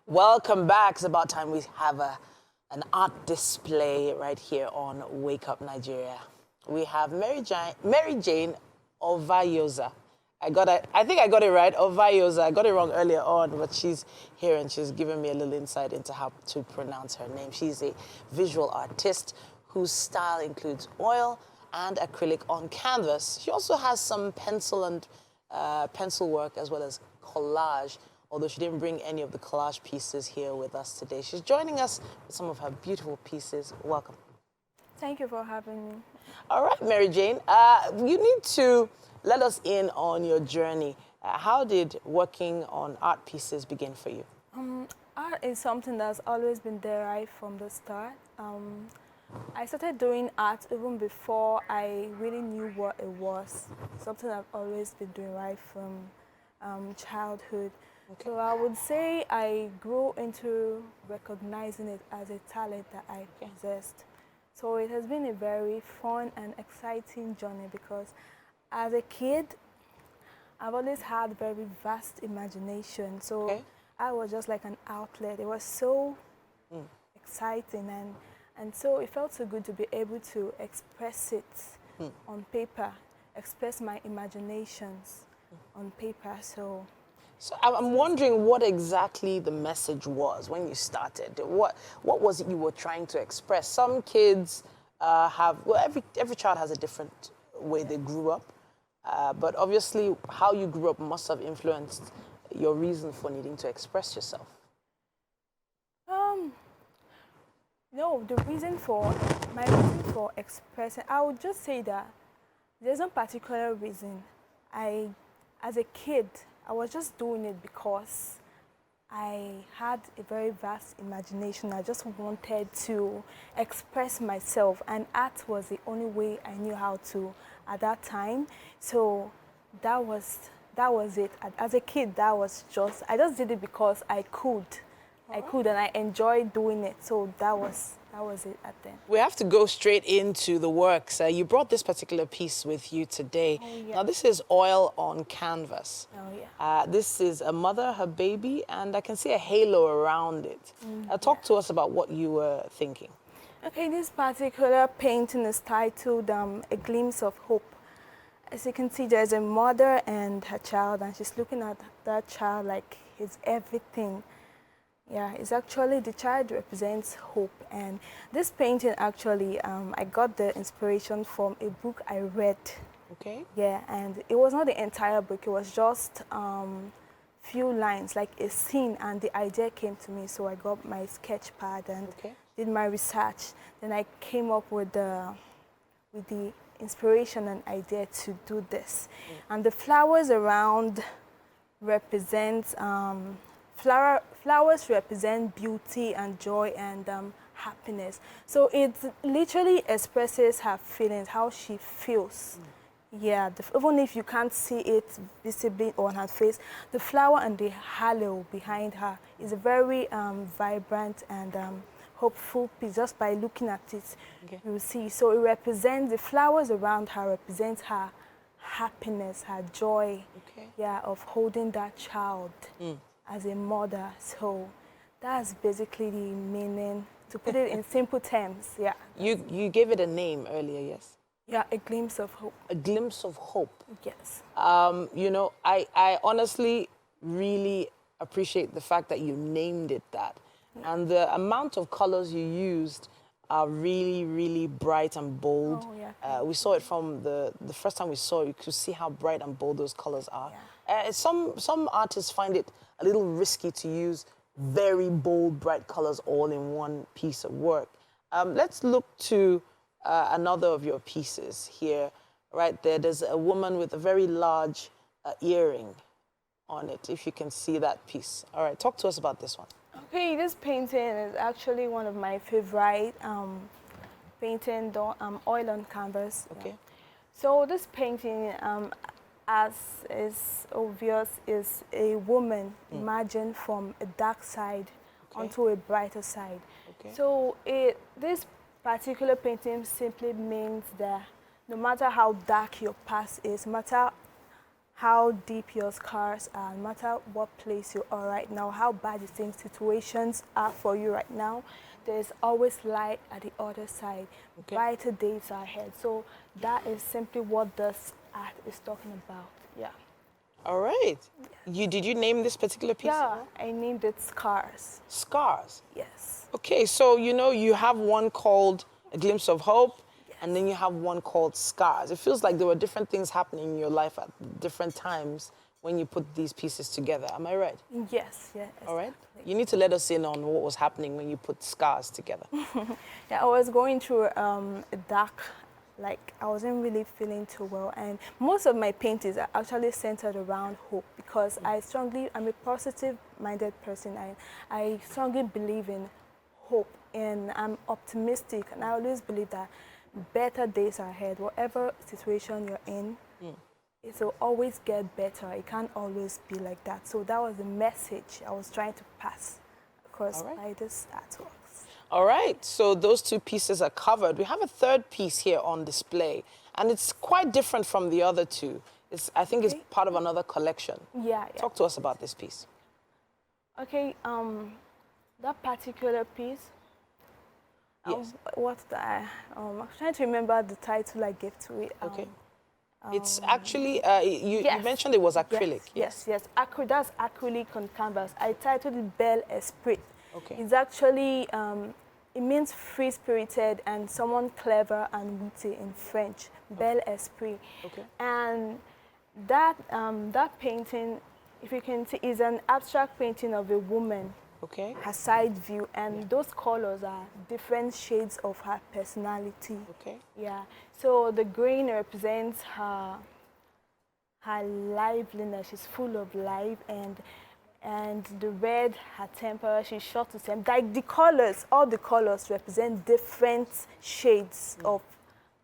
Welcome back. It's about time we have an art display right here on Wake Up Nigeria. We have Mary Jane Ovayioza. I think I got it right, Ovayioza. I got it wrong earlier on, but she's here and she's given me a little insight into how to pronounce her name. She's a visual artist whose style includes oil and acrylic on canvas. She also has some pencil and pencil work as well as collage, although she didn't bring any of the collage pieces here with us today. She's joining us with some of her beautiful pieces. Welcome. Thank you for having me. All right, Mary Jane, you need to let us in on your journey. How did working on art pieces begin for you? Art is something that's always been there right from the start. I started doing art even before I really knew what it was. Something I've always been doing right from childhood. Okay. So I would say I grew into recognizing it as a talent that I possessed. So it has been a very fun and exciting journey because as a kid, I've always had very vast imagination. So I was just like an outlet. It was so exciting and so it felt so good to be able to express it on paper, express my imaginations on paper. So I'm wondering what exactly the message was when you started. What was it you were trying to express? Some kids every child has a different way they grew up, but obviously how you grew up must have influenced your reason for needing to express yourself. No, my reason for expressing, I would just say that there's no particular reason. As a kid, I was just doing it because I had a very vast imagination. I just wanted to express myself, and art was the only way I knew how to at that time. So that was it. As a kid, I just did it because I could. And I enjoyed doing it. So that was it at then. We have to go straight into the works. You brought this particular piece with you today. Oh, yeah. Now, this is oil on canvas. Oh, yeah. This is a mother, her baby, and I can see a halo around it. Talk to us about what you were thinking. Okay, this particular painting is titled A Glimpse of Hope. As you can see, there's a mother and her child, and she's looking at that child like he's everything. Yeah, it's actually, the child represents hope. And this painting actually, I got the inspiration from a book I read. Okay. Yeah, and it was not the entire book, it was just few lines, like a scene, and the idea came to me. So I got my sketch pad and did my research. Then I came up with the inspiration and idea to do this. And the flowers around represent flowers represent beauty and joy and happiness. So it literally expresses her feelings, how she feels. Yeah, even if you can't see it visibly on her face, the flower and the halo behind her is a very vibrant and hopeful piece. Just by looking at it, you will see. So it represents, the flowers around her represent her happiness, her joy, of holding that child. As a mother. So that's basically the meaning, to put it in simple terms. Yeah. You gave it a name earlier, yes? Yeah, A Glimpse of Hope. A glimpse of hope. Yes. You know, I honestly really appreciate the fact that you named it that. And the amount of colors you used are really, really bright and bold. Oh, yeah. We saw it from the first time we saw it, you could see how bright and bold those colors are. Yeah. Some artists find it a little risky to use very bold, bright colors all in one piece of work. Let's look to another of your pieces here. Right there, there's a woman with a very large earring on it, if you can see that piece. All right, talk to us about this one. Okay, this painting is actually one of my favorite painting, oil on canvas. Okay. Yeah. So this painting, as is obvious, is a woman imagined from a dark side onto a brighter side. Okay. So this particular painting simply means that no matter how dark your past is, no matter how deep your scars are, no matter what place you are right now, how bad you think situations are for you right now, there's always light at the other side. Okay. Brighter days are ahead. So that is simply what this art is talking about. Yeah. All right. Did you name this particular piece? Yeah, I named it Scars. Scars. Yes. Okay, so you have one called A Glimpse of Hope, Yes. and then you have one called Scars. It feels like there were different things happening in your life at different times when you put these pieces together. Am I right? Yes, yes. All right. You need to let us in on what was happening when you put Scars together. Yeah, I was going through a dark, like I wasn't really feeling too well, and most of my paintings are actually centered around hope because I'm a positive-minded person. I strongly believe in hope, and I'm optimistic, and I always believe that better days are ahead. Whatever situation you're in, it will always get better. It can't always be like that. So that was the message I was trying to pass across by this artworks. All right, so those two pieces are covered. We have a third piece here on display, and it's quite different from the other two. I think it's part of another collection. Yeah. Talk to us about this piece. Okay, that particular piece. Yes. What's that? I'm trying to remember the title I gave to it. Okay. It's actually, you Yes. mentioned it was acrylic. Yes. That's acrylic on canvas. I titled it Belle Esprit. Okay. It's actually, it means free-spirited and someone clever and witty in French. Belle Esprit. Okay. And that painting, if you can see, is an abstract painting of a woman. Okay. Her side view, and those colors are different shades of her personality. Okay. Yeah. So the green represents her liveliness. She's full of life, and the red, her temper. She's short to temper. Like the colors, all the colors represent different shades of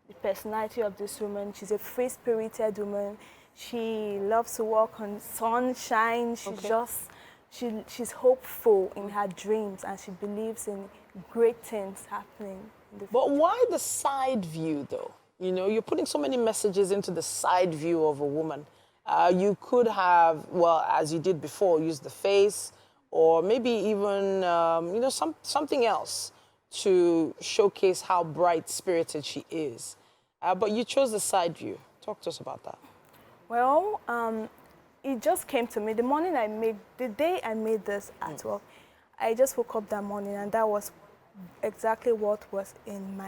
the personality of this woman. She's a free-spirited woman. She loves to walk on sunshine. She's hopeful in her dreams, and she believes in great things happening in the future. But why the side view, though? You're putting so many messages into the side view of a woman. You could have, well, as you did before, use the face, or maybe even, something else to showcase how bright-spirited she is. But you chose the side view. Talk to us about that. Well, it just came to me the day I made this artwork. I just woke up that morning, and that was exactly what was in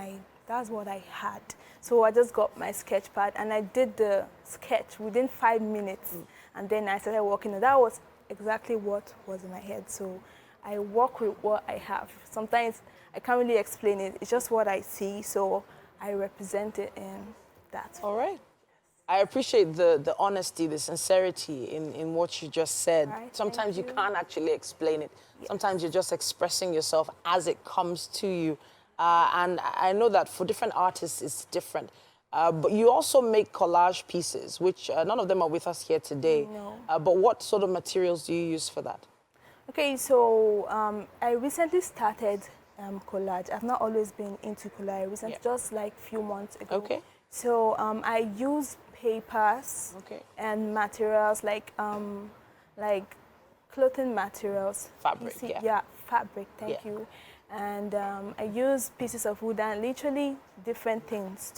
that's what I had. So I just got my sketch pad and I did the sketch within 5 minutes, and then I started working. And that was exactly what was in my head. So I work with what I have. Sometimes I can't really explain it. It's just what I see, so I represent it in that. All right. I appreciate the honesty, the sincerity in what you just said. Right, Sometimes you thank you. can't actually explain it. Yes. Sometimes you're just expressing yourself as it comes to you. And I know that for different artists, it's different. But you also make collage pieces, which none of them are with us here today. No. But what sort of materials do you use for that? Okay, so I recently started collage. I've not always been into collage. Recently, just like a few months ago. Okay. So I use papers and materials like clothing materials. Fabric, You see, yeah. Fabric, thank you. And I use pieces of wood and literally different things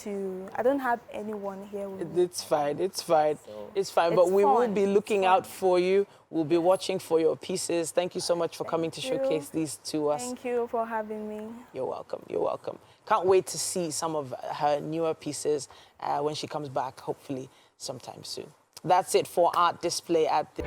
I don't have anyone here with me. It's fine, it's fine. So it's fine, but it's we will fun. be looking out for you. We'll be watching for your pieces. Thank you so much for coming to Thank you. showcase these to us. Thank you for having me. You're welcome, you're welcome. Can't wait to see some of her newer pieces when she comes back, hopefully sometime soon. That's it for Art Display at the...